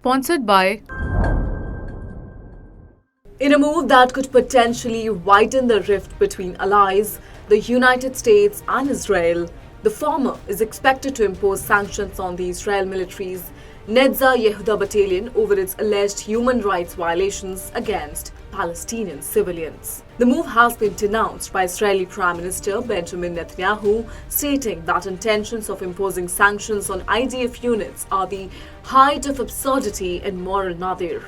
Sponsored by. In a move that could potentially widen the rift between allies, the United States and Israel, the former is expected to impose sanctions on the Israel military's Netzah Yehuda battalion over its alleged human rights violations against Palestinian civilians. The move has been denounced by Israeli Prime Minister Benjamin Netanyahu, stating that intentions of imposing sanctions on IDF units are the height of absurdity and moral nadir.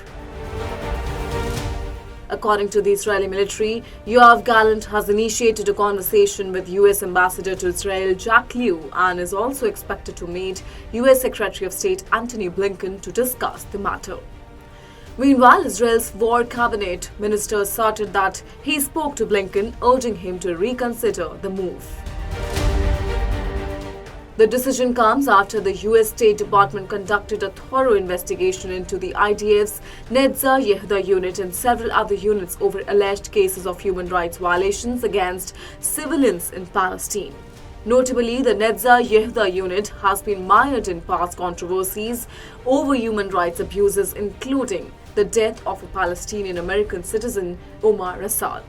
According to the Israeli military, Yoav Gallant has initiated a conversation with U.S. Ambassador to Israel Jack Lew and is also expected to meet U.S. Secretary of State Antony Blinken to discuss the matter. Meanwhile, Israel's War Cabinet minister asserted that he spoke to Blinken, urging him to reconsider the move. The decision comes after the U.S. State Department conducted a thorough investigation into the IDF's Netzah Yehuda unit and several other units over alleged cases of human rights violations against civilians in Palestine. Notably, the Netzah Yehuda unit has been mired in past controversies over human rights abuses, including the death of a Palestinian American citizen, Omar Assad.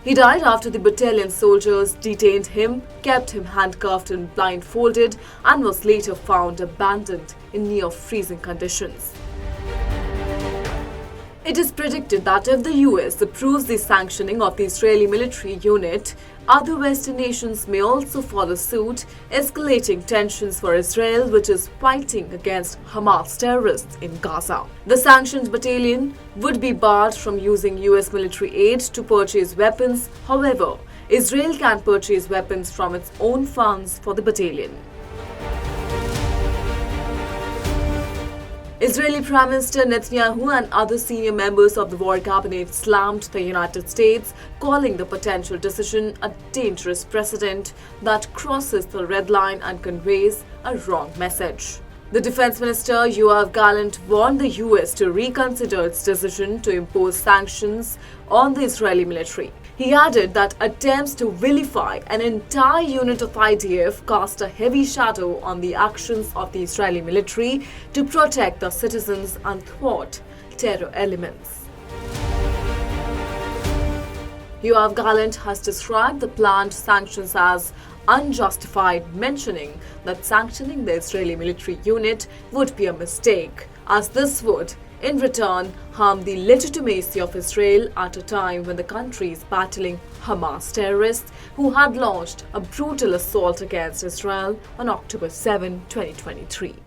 He died after the battalion soldiers detained him, kept him handcuffed and blindfolded, and was later found abandoned in near-freezing conditions. It is predicted that if the US approves the sanctioning of the Israeli military unit, other Western nations may also follow suit, escalating tensions for Israel, which is fighting against Hamas terrorists in Gaza. The sanctioned battalion would be barred from using US military aid to purchase weapons. However, Israel can purchase weapons from its own funds for the battalion. Israeli Prime Minister Netanyahu and other senior members of the War Cabinet slammed the United States, calling the potential decision a dangerous precedent that crosses the red line and conveys a wrong message. The Defense Minister Yoav Gallant warned the US to reconsider its decision to impose sanctions on the Israeli military. He added that attempts to vilify an entire unit of IDF cast a heavy shadow on the actions of the Israeli military to protect the citizens and thwart terror elements. Yoav Gallant has described the planned sanctions as unjustified, mentioning that sanctioning the Israeli military unit would be a mistake, as this would, in return, harm the legitimacy of Israel at a time when the country is battling Hamas terrorists who had launched a brutal assault against Israel on October 7, 2023.